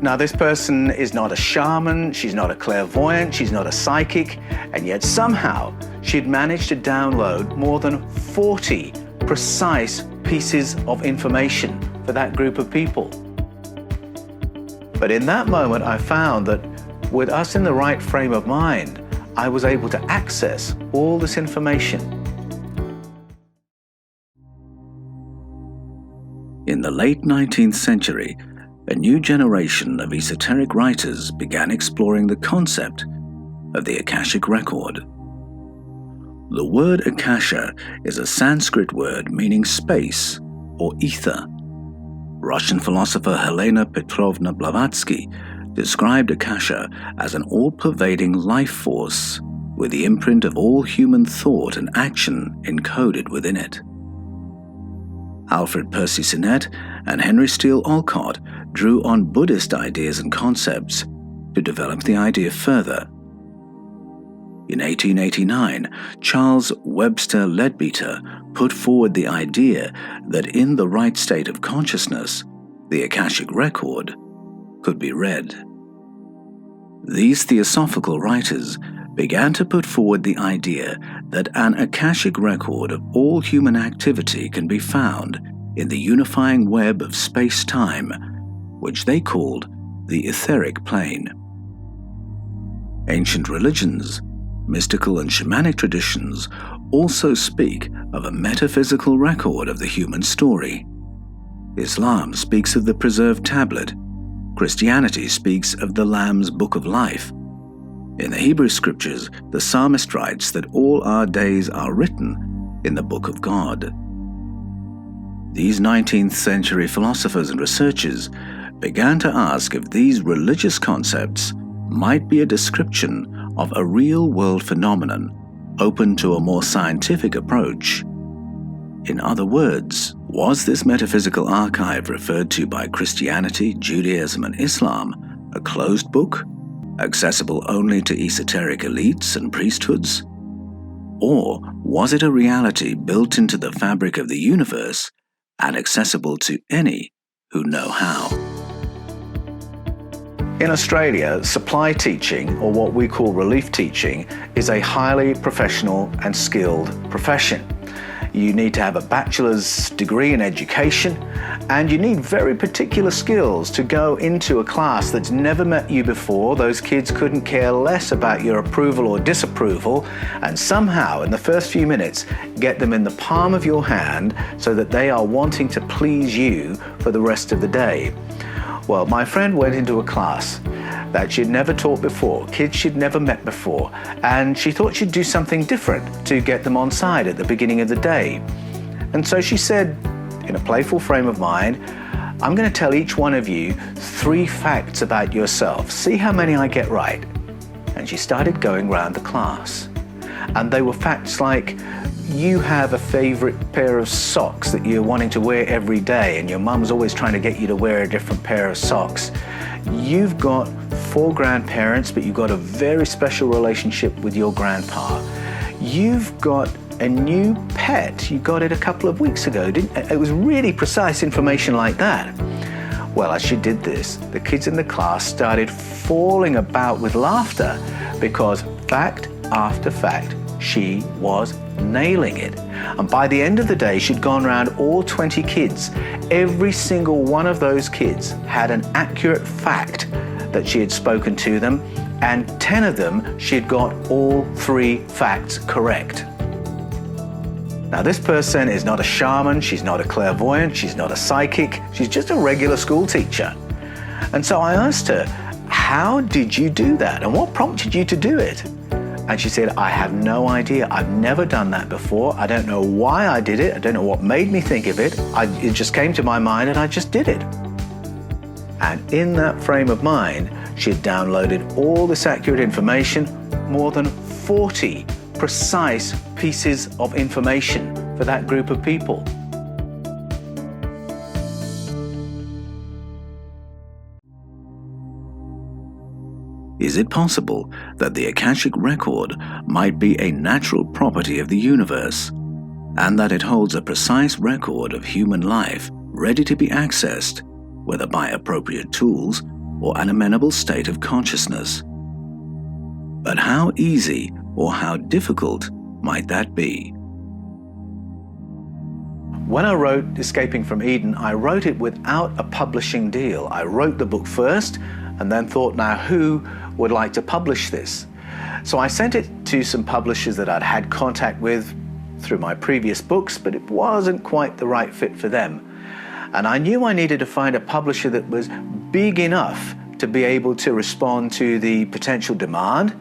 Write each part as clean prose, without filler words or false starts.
Now, this person is not a shaman, she's not a clairvoyant, she's not a psychic, and yet somehow she'd managed to download more than 40 precise pieces of information for that group of people. But in that moment, I found that with us in the right frame of mind, I was able to access all this information. In the late 19th century, a new generation of esoteric writers began exploring the concept of the Akashic record. The word Akasha is a Sanskrit word meaning space or ether. Russian philosopher Helena Petrovna Blavatsky described Akasha as an all-pervading life force with the imprint of all human thought and action encoded within it. Alfred Percy Sinnett and Henry Steele Olcott drew on Buddhist ideas and concepts to develop the idea further. In 1889, Charles Webster Leadbeater put forward the idea that in the right state of consciousness, the Akashic record could be read. These theosophical writers began to put forward the idea that an Akashic record of all human activity can be found in the unifying web of space-time, which they called the etheric plane. Ancient religions, mystical and shamanic traditions also speak of a metaphysical record of the human story. Islam speaks of the preserved tablet. Christianity speaks of the Lamb's Book of Life. In the Hebrew Scriptures, the psalmist writes that all our days are written in the Book of God. These 19th century philosophers and researchers began to ask if these religious concepts might be a description of a real-world phenomenon open to a more scientific approach. In other words, was this metaphysical archive referred to by Christianity, Judaism, and Islam a closed book, accessible only to esoteric elites and priesthoods? Or was it a reality built into the fabric of the universe and accessible to any who know how? In Australia, supply teaching, or what we call relief teaching, is a highly professional and skilled profession. You need to have a bachelor's degree in education, and you need very particular skills to go into a class that's never met you before. Those kids couldn't care less about your approval or disapproval, and somehow in the first few minutes get them in the palm of your hand so that they are wanting to please you for the rest of the day. Well, my friend went into a class that she'd never taught before, kids she'd never met before, and she thought she'd do something different to get them on side at the beginning of the day. And so she said, in a playful frame of mind, I'm going to tell each one of you 3 facts about yourself. See how many I get right. And she started going around the class. And they were facts like, you have a favorite pair of socks that you're wanting to wear every day, and your mum's always trying to get you to wear a different pair of socks. You've got 4 grandparents, but you've got a very special relationship with your grandpa. You've got a new pet. You got it a couple of weeks ago. It was really precise information like that. Well, as she did this, the kids in the class started falling about with laughter because fact after fact, she was nailing it. And by the end of the day, she'd gone around all 20 kids. Every single one of those kids had an accurate fact that she had spoken to them, and 10 of them she'd got all 3 facts correct. Now, this person is not a shaman, she's not a clairvoyant, she's not a psychic, she's just a regular school teacher. And so I asked her, how did you do that? And what prompted you to do it? And she said, I have no idea. I've never done that before. I don't know why I did it. I don't know what made me think of it. It just came to my mind and I just did it. And in that frame of mind, she had downloaded all this accurate information, more than 40 precise pieces of information for that group of people. Is it possible that the Akashic record might be a natural property of the universe, and that it holds a precise record of human life ready to be accessed, whether by appropriate tools or an amenable state of consciousness. But how easy or how difficult might that be? When I wrote Escaping from Eden, I wrote it without a publishing deal. I wrote the book first and then thought, now who would like to publish this? So I sent it to some publishers that I'd had contact with through my previous books, but it wasn't quite the right fit for them. And I knew I needed to find a publisher that was big enough to be able to respond to the potential demand,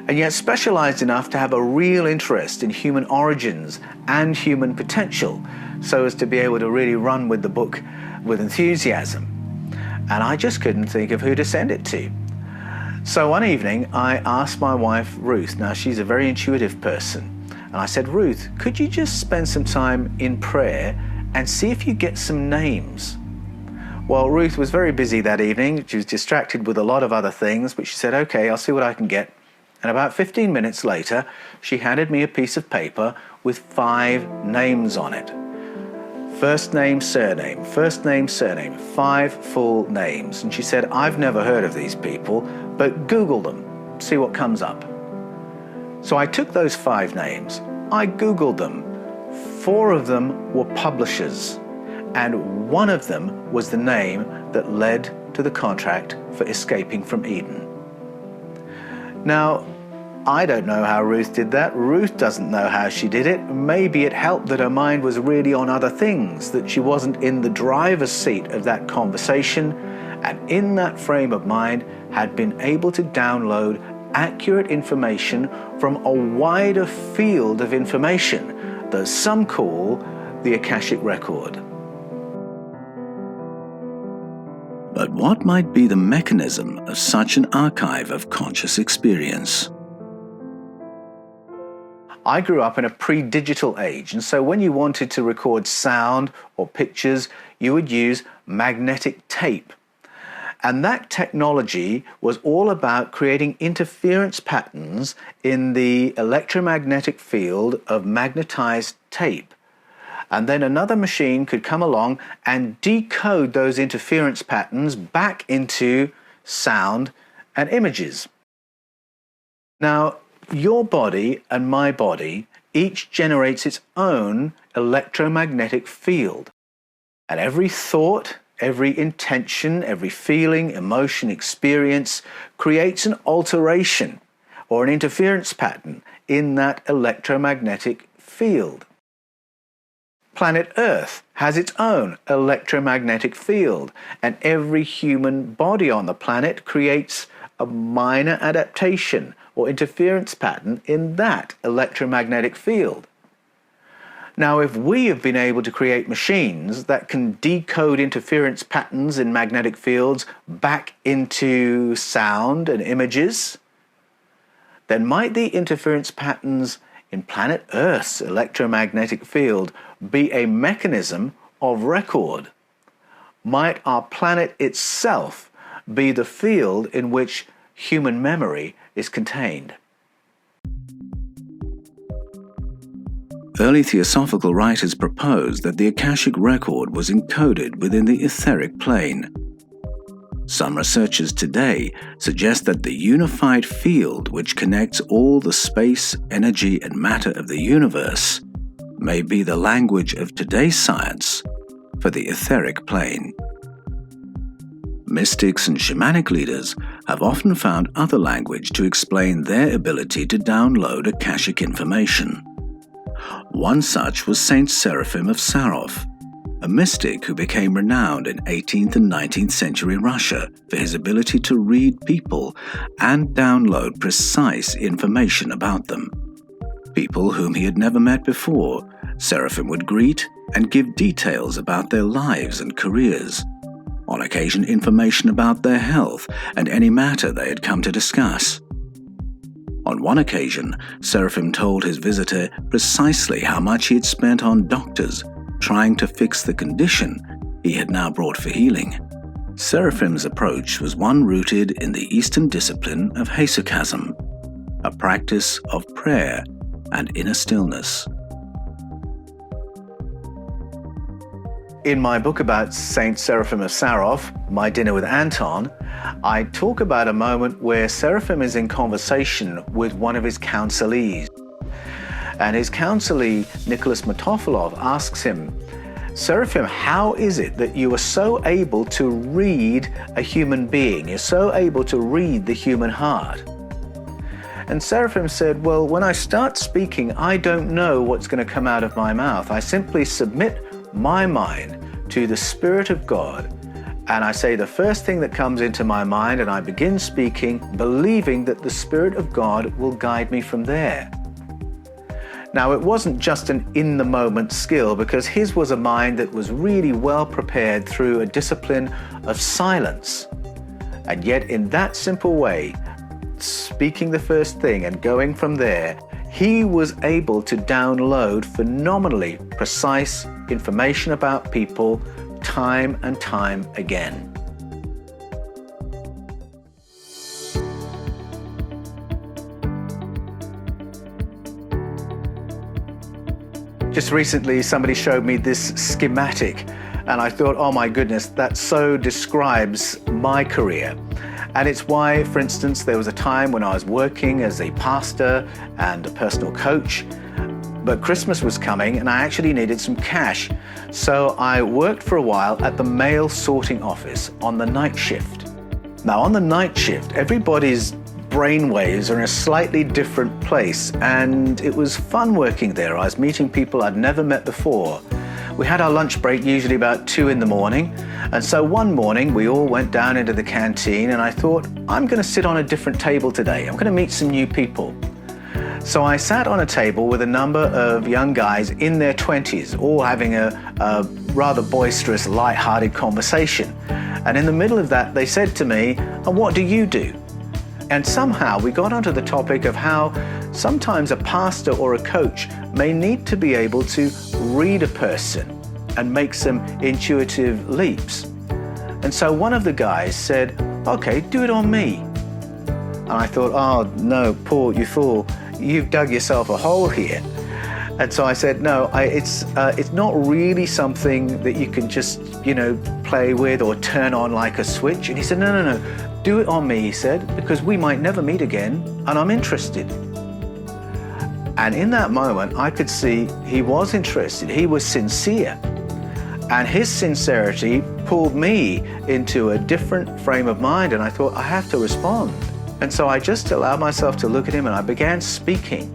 and yet specialized enough to have a real interest in human origins and human potential, so as to be able to really run with the book with enthusiasm. And I just couldn't think of who to send it to. So one evening I asked my wife Ruth, now she's a very intuitive person, and I said, Ruth, could you just spend some time in prayer and see if you get some names? Well, Ruth was very busy that evening. She was distracted with a lot of other things, but she said, okay, I'll see what I can get. And about 15 minutes later, she handed me a piece of paper with 5 names on it. First name, surname, 5 full names. And she said, I've never heard of these people, but Google them, see what comes up. So I took those 5 names, I Googled them. 4 of them were publishers, and 1 of them was the name that led to the contract for Escaping from Eden. Now, I don't know how Ruth did that. Ruth doesn't know how she did it. Maybe it helped that her mind was really on other things, that she wasn't in the driver's seat of that conversation, and in that frame of mind had been able to download accurate information from a wider field of information that some call the Akashic record. But what might be the mechanism of such an archive of conscious experience? I grew up in a pre-digital age, and so when you wanted to record sound or pictures, you would use magnetic tape. And that technology was all about creating interference patterns in the electromagnetic field of magnetized tape. And then another machine could come along and decode those interference patterns back into sound and images. Now, your body and my body each generates its own electromagnetic field. And every thought, every intention, every feeling, emotion, experience creates an alteration or an interference pattern in that electromagnetic field. Planet Earth has its own electromagnetic field, and every human body on the planet creates a minor adaptation or interference pattern in that electromagnetic field. Now, if we have been able to create machines that can decode interference patterns in magnetic fields back into sound and images, then might the interference patterns in planet Earth's electromagnetic field be a mechanism of record? Might our planet itself be the field in which human memory is contained? Early theosophical writers proposed that the Akashic record was encoded within the etheric plane. Some researchers today suggest that the unified field which connects all the space, energy, and matter of the universe may be the language of today's science for the etheric plane. Mystics and shamanic leaders have often found other language to explain their ability to download Akashic information. One such was Saint Seraphim of Sarov, a mystic who became renowned in 18th and 19th century Russia for his ability to read people and download precise information about them. People whom he had never met before, Seraphim would greet and give details about their lives and careers. On occasion, information about their health and any matter they had come to discuss. On one occasion, Seraphim told his visitor precisely how much he had spent on doctors trying to fix the condition he had now brought for healing. Seraphim's approach was one rooted in the Eastern discipline of hesychasm, a practice of prayer and inner stillness. In my book about Saint Seraphim of Sarov, My Dinner with Anton, I talk about a moment where Seraphim is in conversation with one of his counselees. And his counselee, Nicholas Motofilov, asks him, Seraphim, how is it that you are so able to read a human being? You're so able to read the human heart? And Seraphim said, well, when I start speaking, I don't know what's going to come out of my mouth. I simply submit my mind to the Spirit of God, and I say the first thing that comes into my mind, and I begin speaking, believing that the Spirit of God will guide me from there. Now, it wasn't just an in-the-moment skill, because his was a mind that was really well prepared through a discipline of silence. And yet, in that simple way, speaking the first thing and going from there, he was able to download phenomenally precise information about people time and time again. Just recently, somebody showed me this schematic, and I thought, oh my goodness, that so describes my career. And it's why, for instance, there was a time when I was working as a pastor and a personal coach, but Christmas was coming and I actually needed some cash. So I worked for a while at the mail sorting office on the night shift. Now, on the night shift, everybody's brainwaves are in a slightly different place, and it was fun working there. I was meeting people I'd never met before. We had our lunch break usually about 2 in the morning, and so one morning we all went down into the canteen, and I thought, I'm going to sit on a different table today. I'm going to meet some new people. So I sat on a table with a number of young guys in their 20s, all having a rather boisterous, light-hearted conversation. And in the middle of that, they said to me, and what do you do? And somehow we got onto the topic of how sometimes a pastor or a coach may need to be able to read a person and make some intuitive leaps. And so one of the guys said, okay, do it on me. And I thought, oh no, Paul, you fool, you've dug yourself a hole here. And so I said, no, it's not really something that you can just, play with or turn on like a switch. And he said, no, do it on me, he said, because we might never meet again, and I'm interested. And in that moment, I could see he was interested. He was sincere. And his sincerity pulled me into a different frame of mind, and I thought, I have to respond. And so I just allowed myself to look at him, and I began speaking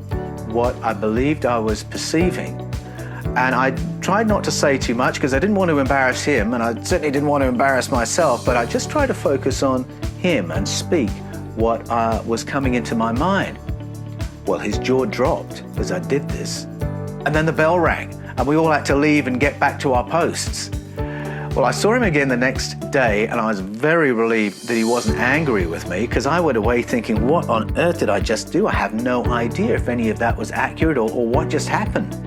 what I believed I was perceiving. And I tried not to say too much because I didn't want to embarrass him, and I certainly didn't want to embarrass myself, but I just tried to focus on him and speak what was coming into my mind. Well, his jaw dropped as I did this. And then the bell rang, and we all had to leave and get back to our posts. Well, I saw him again the next day, and I was very relieved that he wasn't angry with me, because I went away thinking, what on earth did I just do? I have no idea if any of that was accurate or what just happened.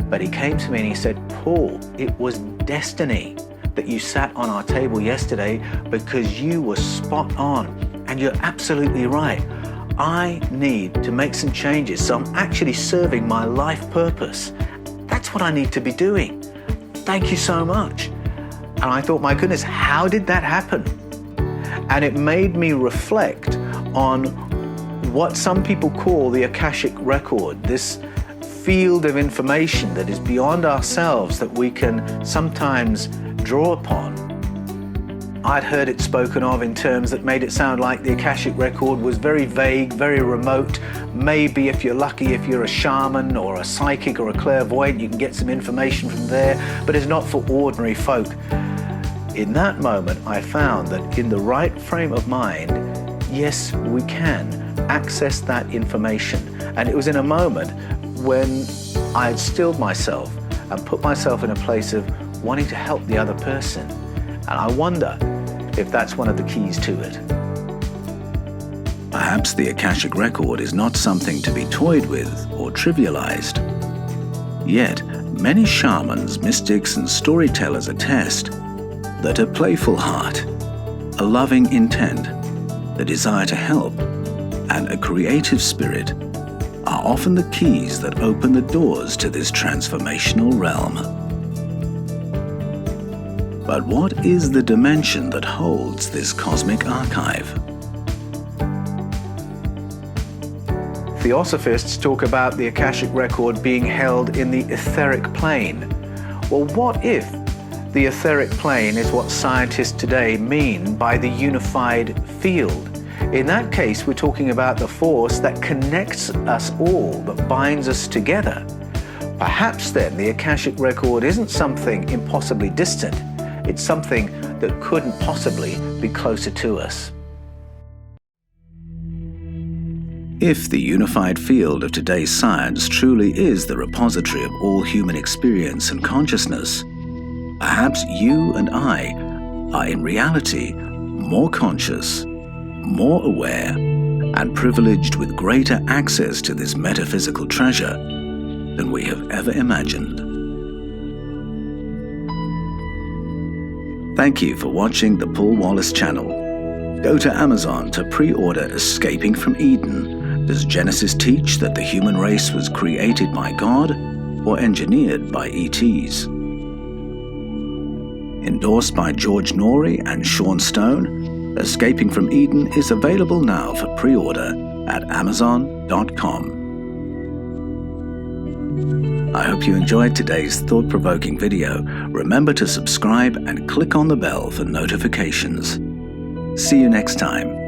But he came to me and he said, Paul, it was destiny that you sat on our table yesterday, because you were spot on, and you're absolutely right. I need to make some changes, so I'm actually serving my life purpose. That's what I need to be doing. Thank you so much. And I thought, my goodness, how did that happen? And it made me reflect on what some people call the Akashic record, this field of information that is beyond ourselves that we can sometimes draw upon. I'd heard it spoken of in terms that made it sound like the Akashic record was very vague, very remote. Maybe if you're lucky, if you're a shaman or a psychic or a clairvoyant, you can get some information from there, but it's not for ordinary folk. In that moment, I found that in the right frame of mind, yes, we can access that information. And it was in a moment when I had stilled myself and put myself in a place of wanting to help the other person. And I wonder if that's one of the keys to it. Perhaps the Akashic record is not something to be toyed with or trivialized. Yet, many shamans, mystics, and storytellers attest that a playful heart, a loving intent, a desire to help, and a creative spirit are often the keys that open the doors to this transformational realm. But what is the dimension that holds this cosmic archive? Theosophists talk about the Akashic record being held in the etheric plane. Well, what if the etheric plane is what scientists today mean by the unified field? In that case, we're talking about the force that connects us all, that binds us together. Perhaps then the Akashic record isn't something impossibly distant. It's something that couldn't possibly be closer to us. If the unified field of today's science truly is the repository of all human experience and consciousness, perhaps you and I are in reality more conscious, more aware, and privileged with greater access to this metaphysical treasure than we have ever imagined. Thank you for watching the Paul Wallis channel. Go to Amazon to pre-order Escaping from Eden. Does Genesis teach that the human race was created by God or engineered by ETs? Endorsed by George Norrie and Sean Stone, Escaping from Eden is available now for pre-order at Amazon.com. I hope you enjoyed today's thought-provoking video. Remember to subscribe and click on the bell for notifications. See you next time.